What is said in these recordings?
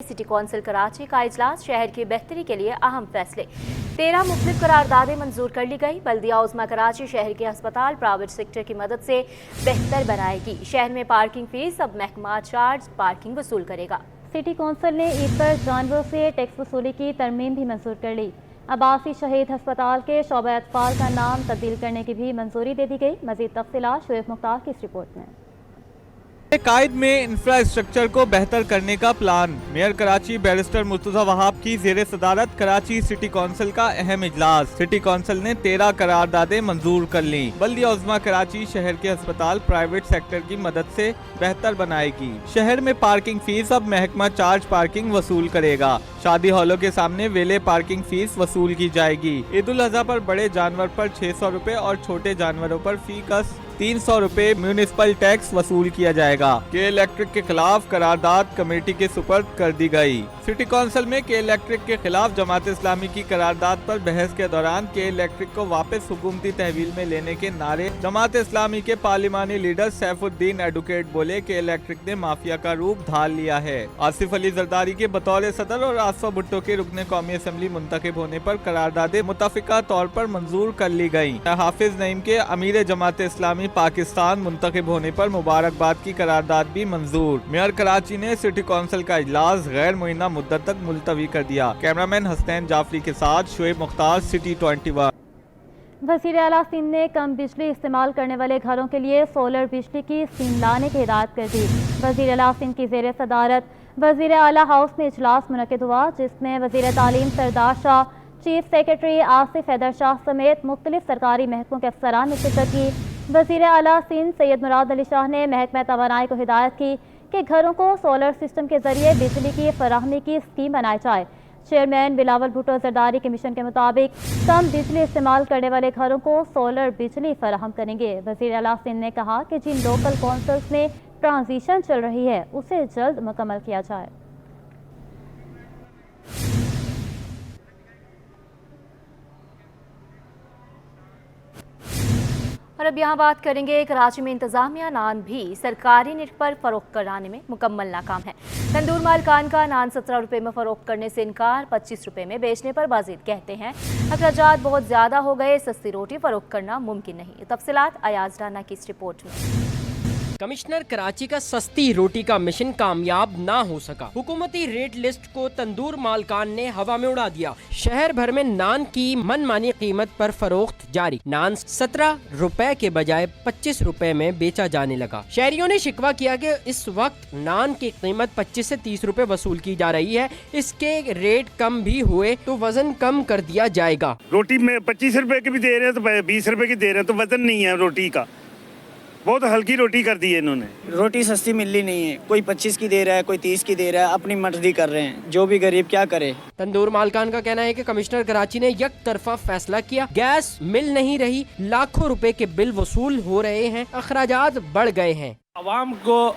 City council Karachi का इजलास, शहर की बेहतरी के लिए अहम फैसले। 13 मुख्तलिफ करारदादें मंजूर कर ली गई। बल्दिया उज़्मा कराची शहर के अस्पताल प्राइवेट सेक्टर की मदद से बेहतर बनाएगी। शहर में पार्किंग फीस अब महकमा चार्ज पार्किंग वसूल करेगा। सिटी कौंसिल ने ईद पर जानवरों से टैक्स वसूली की तरमीम भी मंजूर कर ली। अब्बासी शहीद अस्पताल के शोबा अतफाल का नाम तब्दील करने की भी मंजूरी दे दी गई। मजीद तफसीलात शुएब मुख्तार की इस रिपोर्ट में। कायद में इंफ्रास्ट्रक्चर को बेहतर करने का plan. Mayor Karachi barrister Murtaza Wahab की जेर सदारत कराची सिटी कौंसिल का अहम इजलास। सिटी कौंसिल ने 13 करारदादें मंजूर कर ली। बल्दिया उज़्मा कराची शहर के अस्पताल प्राइवेट सेक्टर की मदद से बेहतर बनाएगी। शहर में पार्किंग फीस अब महकमा चार्ज पार्किंग वसूल करेगा। शादी हॉलों के सामने वेले पार्किंग फीस वसूल की जाएगी। ईद उल अज़हा पर बड़े जानवर पर 600 रुपए और छोटे जानवरों पर फी कस 300 रुपए म्यूनिसिपल टैक्स वसूल किया जाएगा। के इलेक्ट्रिक के खिलाफ करारदाद कमेटी के सुपर्द कर दी गई। सिटी कौंसिल में के इलेक्ट्रिक के खिलाफ जमात इस्लामी की करारदाद पर बहस के दौरान के इलेक्ट्रिक को वापस हुकूमती तहवील में लेने के नारे जमात इस्लामी के पार्लिमानी लीडर सैफुद्दीन एडवोकेट बोले कि इलेक्ट्रिक ने माफिया का रूप धार लिया है। आसिफ अली जरदारी के बतौर सदर और आसफा भुट्टो के रुकने कौमी असम्बली मुंतखब होने पर करारदादें मुतफिका तौर पर मंजूर कर ली गयी। हाफिज नईम के अमीर जमात इस्लामी पाकिस्तान मुंतखब होने पर मुबारकबाद की करारदाद भी मंजूर। मेयर कराची ने सिटी कौंसिल का इजलास गैर मुइन्ना मुद्दत तक मुलतवी कर दिया। कैमरामैन हसनैन जाफरी के साथ शुएब मुख्तार, सिटी 21। वज़ीर आला सिंध ने कम बिजली इस्तेमाल करने वाले घरों के लिए सोलर बिजली की स्कीम लाने की हिदायत कर दी। वज़ीर आला सिंध की जेर सदारत वज़ीर आला हाउस में इजलास मुनक़िद हुआ, जिसमें वज़ीर तालीम सरदार शाह, चीफ सेक्रेटरी आसिफ हैदर शाह समेत मुख्तलिफ सरकारी महकमों के अफसरान ने शिरकत की। वज़ीर आला सिंध सैयद मुराद अली शाह ने महकमा तवानाई को हिदायत की कि घरों को सोलर सिस्टम के जरिए बिजली की फराहमी की स्कीम बनाई जाए। चेयरमैन बिलावल भुट्टो जरदारी के मिशन के मुताबिक कम बिजली इस्तेमाल करने वाले घरों को सोलर बिजली फराहम करेंगे। वज़ीर आला सिंध ने कहा कि जिन लोकल कौंसिल्स में ट्रांजिशन चल रही है उसे जल्द मुकम्मल किया जाए। और अब यहाँ बात करेंगे, कराची में इंतजामिया नान भी सरकारी निर्ख पर फरोख्त कराने में मुकम्मल नाकाम है। तंदूर मालकान का नान 17 रुपये में फरोख्त करने से इनकार, 25 रुपये में बेचने पर बाजिद कहते हैं अखराजात बहुत ज़्यादा हो गए, सस्ती रोटी फरोख्त करना मुमकिन नहीं। तफसीलात अयाज राना की इस रिपोर्ट में। कमिश्नर कराची का सस्ती रोटी का मिशन कामयाब ना हो सका। हुकूमती रेट लिस्ट को तंदूर मालकान ने हवा में उड़ा दिया। शहर भर में नान की मनमानी कीमत पर फरोख्त जारी। नान 17 रुपए के बजाय 25 रुपए में बेचा जाने लगा। शहरियों ने शिकवा किया कि इस वक्त नान की कीमत 25 से 30 रुपए वसूल की जा रही है। इसके रेट कम भी हुए तो वजन कम कर दिया जाएगा। रोटी में 25 रुपए की भी दे रहे हैं तो 20 रुपए की दे रहे हैं, तो वजन नहीं है रोटी का। बहुत हल्की रोटी कर दी है इन्होंने। रोटी सस्ती मिल रही नहीं है, कोई 25 की दे रहा है, कोई 30 की दे रहा है, अपनी मर्जी कर रहे हैं। जो भी गरीब क्या करे। तंदूर मालकान का कहना है कि कमिश्नर कराची ने एक तरफा फैसला किया। गैस मिल नहीं रही, लाखों रुपए के बिल वसूल हो रहे हैं, अखराजात बढ़ गए हैं। आवाम को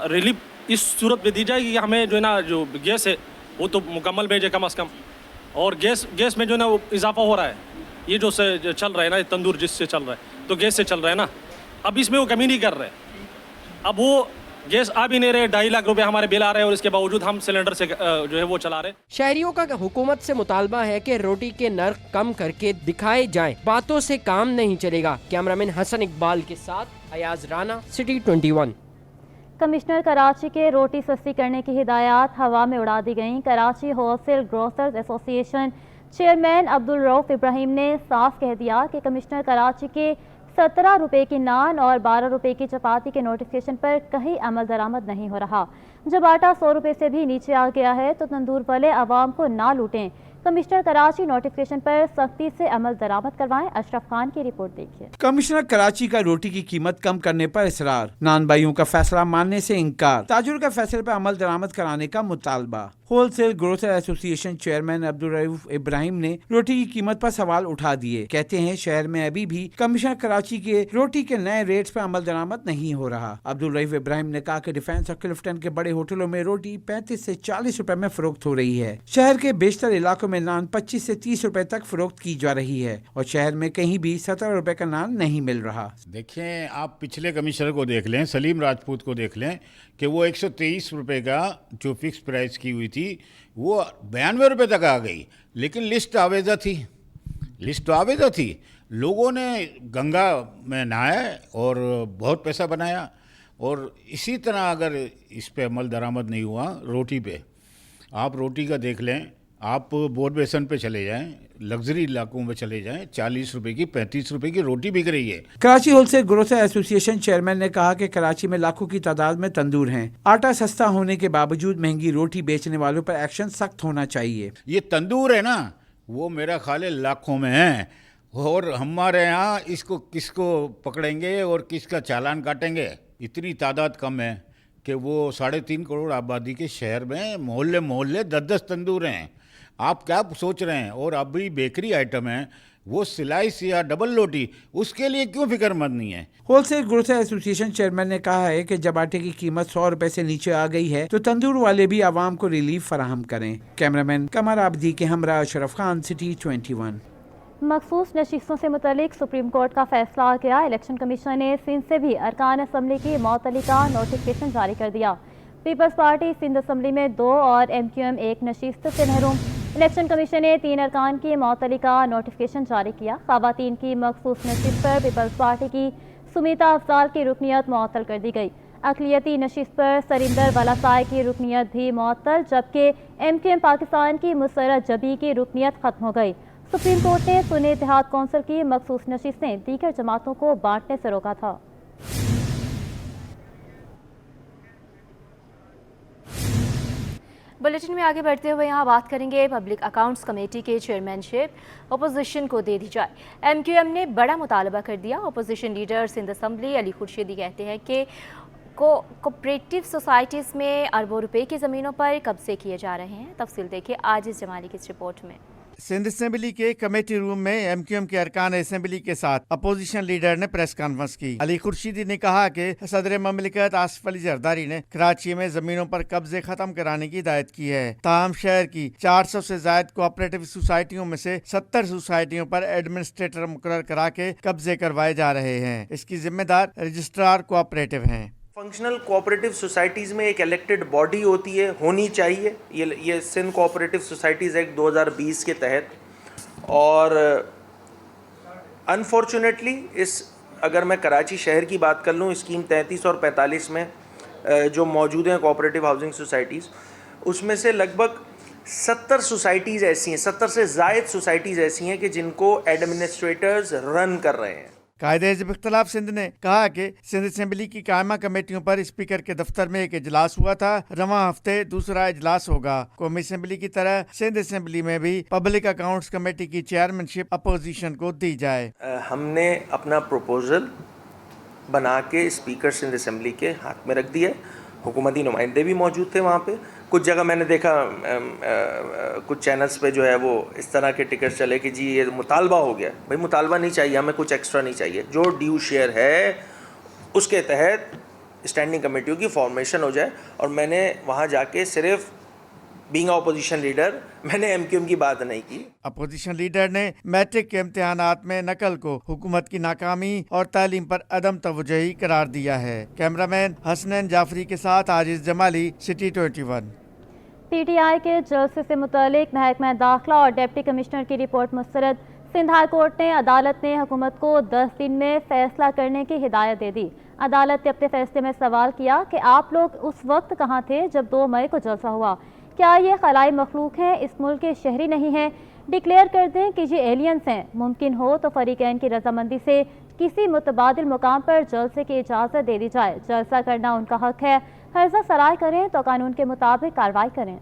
रिलीफ इस सूरत में दी जाएगी कि हमें जो है ना जो गैस है वो तो मुकम्मल भेजे कम से कम, और गैस में जो है ना वो इजाफा हो रहा है। ये जो चल रहा है ना तंदूर जिससे चल रहा है तो गैस से चल रहा है ना, अब इसमें वो कमी नहीं कर रहे। अब वो गैस आ भी नहीं रहे, 2.5 लाख रुपए हमारे बिल आ रहे हैं और इसके बावजूद हम सिलेंडर से जो है वो चला रहे। शहरियों का हुकूमत से मुतालबा है कि रोटी के नर्ख कम करके दिखाए जाएं। बातों से काम नहीं चलेगा। कैमरामैन हसन इकबाल के साथ अयाज राना, सिटी 21। कमिश्नर कराची के रोटी सस्ती करने की हिदायत हवा में उड़ा दी गईं। Karachi wholesale grocers association chairman Abdul Rauf Ibrahim ने साफ कह दिया कि कमिश्नर कराची के 17 रुपये की नान और 12 रुपये की चपाती के नोटिफिकेशन पर कहीं अमल दरामद नहीं हो रहा। जब आटा 100 रुपये से भी नीचे आ गया है तो तंदूर वाले आवाम को ना लूटें। कमिश्नर कराची नोटिफिकेशन पर सख्ती से अमल दरामद करवाएं। अशरफ खान की रिपोर्ट देखिए। कमिश्नर कराची का रोटी की कीमत कम करने पर इसरार, नान भाइयों का फैसला मानने से इनकार, ताजुर का फैसले पर अमल दरामद कराने का मुतालबा। Wholesale grocer association chairman Abdul Rauf Ibrahim ने रोटी की कीमत पर सवाल उठा दिए। कहते हैं शहर में अभी भी कमिश्नर कराची के रोटी के नए रेट्स पर अमल दरामद नहीं हो रहा। अब्दुल रऊफ इब्राहिम ने कहा कि डिफेंस और क्लिफ्टन के बड़े होटलों में रोटी 35 से 40 रुपए में फरोख्त हो रही है। शहर के बेशतर इलाकों में नान 25 से 30 रुपए तक फरोख्त की जा रही है और शहर में कहीं भी 17 रुपए का नान नहीं मिल रहा। देखें, आप पिछले कमिश्नर को देख लें, सलीम राजपूत को देख लें कि वो 123 रुपए का जो फिक्स प्राइस की हुई थी थी वो 92 रुपये तक आ गई, लेकिन लिस्ट आवेदा थी। लोगों ने गंगा में नहाया और बहुत पैसा बनाया। और इसी तरह अगर इस पे अमल दरामद नहीं हुआ रोटी पे, आप रोटी का देख लें, आप बोर्ड बेसन पे चले जाएं, लग्जरी इलाकों में चले जाएं, 40 रुपए की 35 रुपए की रोटी बिक रही है। Karachi wholesale grocer association chairman ने कहा कि कराची में लाखों की तादाद में तंदूर हैं। आटा सस्ता होने के बावजूद महंगी रोटी बेचने वालों पर एक्शन सख्त होना चाहिए। ये तंदूर है ना, वो मेरा ख्याल है लाखों में है, और हमारे यहाँ इसको किसको पकड़ेंगे और किसका चालान काटेंगे? इतनी तादाद कम है कि वो 3.5 करोड़ आबादी के शहर में मोहल्ले मोहल्ले 10-10 तंदूर हैं। आप क्या सोच रहे हैं? और अभी बेकरी आइटम है, वो स्लाइस या डबल रोटी, उसके लिए क्यों फिक्रमंद नहीं है? होलसेल ग्रोसर एसोसिएशन चेयरमैन ने कहा है कि जब आटे की कीमत 100 रुपए से नीचे आ गई है तो तंदूर वाले भी आवाम को रिलीफ फराहम करें। कैमरामैन कमर आबदी के हमरा अशरफ खान, सिटी 21। मखसूस नशिस्तों से मुतलिक सुप्रीम कोर्ट का फैसला आ गया। इलेक्शन कमीशन ने सिंध से भी अरकान असम्बली की मअतली का नोटिफिकेशन जारी कर दिया। पीपल्स पार्टी सिंध असम्बली में 2 और MQM 1 नशिस्त से महरूम। इलेक्शन कमीशन ने 3 अरकान की मअतली का नोटिफिकेशन जारी किया। ख़वातीन की मखसूस नशिस्त पर पीपल्स पार्टी की सुमीता अफजाल की रुकनियत मुअत्तल कर दी गई। अक़लियती नशिस्त पर सरिंदर वलासाई की रुकनियत भी मुअत्तल, जबकि MQM पाकिस्तान की मुसर्रत जबी की रुकनियत ख़त्म हो गई। सुप्रीम कोर्ट ने सुन्नी इत्तेहाद कौंसिल की मखसूस नशिस्तें दीगर जमातों को बांटने से रोका था। बुलेटिन में आगे बढ़ते हुए यहाँ बात करेंगे पब्लिक अकाउंट्स कमेटी के चेयरमैनशिप अपोजिशन को दे दी जाए। MQM ने बड़ा मुतालबा कर दिया। Opposition leader Sindh assembly Ali Khurshidi कहते हैं कि कोऑपरेटिव सोसाइटीज़ में अरबों रुपए की ज़मीनों पर कब्जे किए जा रहे हैं। तफसील देखिए आजिज़ जमाली की इस रिपोर्ट में। सिंध असेंबली के कमेटी रूम में MQM के अरकान असेंबली के साथ अपोजिशन लीडर ने प्रेस कॉन्फ्रेंस की। अली खुर्शीदी ने कहा कि सदर ममलिकत आसिफ अली जरदारी ने कराची में जमीनों पर कब्जे खत्म कराने की हिदायत की है। ताहम शहर की 400 से ज्यादा कोऑपरेटिव सोसाइटियों में से 70 सोसाइटियों पर एडमिनिस्ट्रेटर मुकर्रर करा के कब्जे करवाए जा रहे हैं। इसकी जिम्मेदार रजिस्ट्रार कोऑपरेटिव हैं। फंक्शनल कोऑपरेटिव सोसाइटीज़ में एक इलेक्टेड बॉडी होती है, होनी चाहिए। ये सिंध कोऑपरेटिव सोसाइटीज़ एक्ट 2020 के तहत, और अनफॉर्चुनेटली अगर मैं कराची शहर की बात कर लूँ, स्कीम 33 और 45 में जो मौजूद हैं कोऑपरेटिव हाउसिंग सोसाइटीज़, उसमें से लगभग 70 सोसाइटीज़ ऐसी हैं, 70 से ज़ायद सोसाइटीज़ ऐसी हैं कि जिनको एडमिनिस्ट्रेटर्स रन कर रहे हैं। कायदे हिज़्ब इख्तिलाफ सिंध ने कहा कि सिंध असेंबली की कायमा कमेटियों पर स्पीकर के दफ्तर में एक इजलास हुआ था। रवां हफ्ते दूसरा इजलास होगा। कौमी असेंबली की तरह सिंध असेंबली में भी पब्लिक अकाउंट्स कमेटी की चेयरमैनशिप अपोजिशन को दी जाए। हमने अपना प्रपोजल बना के स्पीकर सिंध असेंबली के हाथ में रख दिया। हुकूमती नुमाइंदे भी मौजूद थे वहाँ पे। कुछ जगह मैंने देखा कुछ चैनल्स पे जो है वो इस तरह के टिकट चले कि जी ये मुतालबा हो गया। भाई मुतालबा नहीं चाहिए, हमें कुछ एक्स्ट्रा नहीं चाहिए। जो ड्यू शेयर है उसके तहत स्टैंडिंग कमेटियों की फॉर्मेशन हो जाए। और मैंने वहाँ जाके सिर्फ बीइंग अपोजिशन लीडर मैंने MQM की बात नहीं की। अपोजिशन लीडर ने मैट्रिक के इम्तिहानात में नकल को हुकूमत की नाकामी और तालीम पर अदम तवज्जुही करार दिया है। कैमरामैन हसनैन जाफरी के साथ आजिज़ जमाली, सिटी 21। PTI के जलसे से मुतालिक महकमा दाखिला और डिप्टी कमिश्नर की रिपोर्ट मुस्तरद। सिंध हाई कोर्ट ने अदालत ने हुकूमत को 10 दिन में फैसला करने की हिदायत दे दी। अदालत ने अपने फैसले में सवाल किया कि आप लोग उस वक्त कहाँ थे जब 2 मई को जलसा हुआ? क्या ये खलाई मखलूक हैं, इस मुल्क के शहरी नहीं हैं? डिक्लेयर कर दें कि ये एलियंस हैं। मुमकिन हो तो फरीकैन की रजामंदी से किसी मुतबादिल मुकाम पर जलसे की इजाज़त दे दी जाए। जलसा करना उनका हक है। हर्जा सराय करें तो कानून के मुताबिक कार्रवाई करें।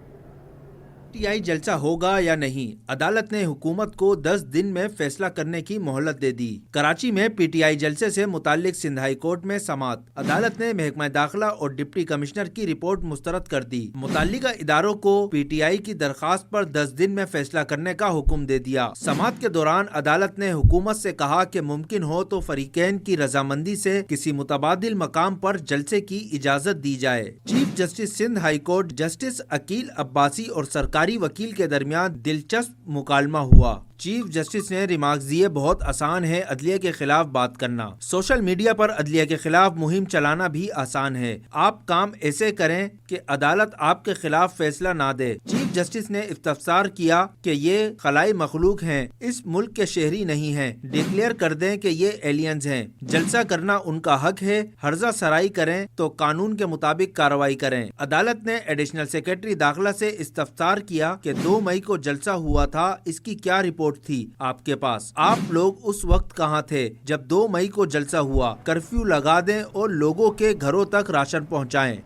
PTI जलसा होगा या नहीं, अदालत ने हुकूमत को 10 दिन में फैसला करने की मोहलत दे दी। कराची में PTI जलसे से मुतालिक सिंध हाई कोर्ट में समात। अदालत ने महकमा दाखिला और डिप्टी कमिश्नर की रिपोर्ट मुस्तरद कर दी। मुताल्लिका इदारों को PTI की दरखास्त पर 10 दिन में फैसला करने का हुक्म दे दिया। समात के दौरान अदालत ने हुकूमत से कहा कि मुमकिन हो तो फरीकैन की रजामंदी से किसी मुतबादिल मकाम पर जलसे की इजाजत दी जाए। Chief justice Sindh high court justice Aqeel Abbasi और सरकारी सरकारी वकील के दरमियान दिलचस्प मुकालमा हुआ। चीफ जस्टिस ने रिमार्क्स दिए, बहुत आसान है अदलिया के खिलाफ बात करना। सोशल मीडिया पर अदलिया के खिलाफ मुहिम चलाना भी आसान है। आप काम ऐसे करें कि अदालत आपके खिलाफ फैसला ना दे। चीफ जस्टिस ने इफ्तिसार किया कि ये खलाई मखलूक हैं, इस मुल्क के शहरी नहीं हैं। डिक्लेयर कर दें कि ये एलियंस हैं। जलसा करना उनका हक है। हर्जा सराई करें तो कानून के मुताबिक कार्रवाई करें। अदालत ने एडिशनल सेक्रेटरी दाखिला से इफ्तिसार किया कि 2 मई को जलसा हुआ था, इसकी क्या रिपोर्ट थी आपके पास? आप लोग उस वक्त कहां थे जब 2 मई को जलसा हुआ? कर्फ्यू लगा दें और लोगों के घरों तक राशन पहुंचाएं।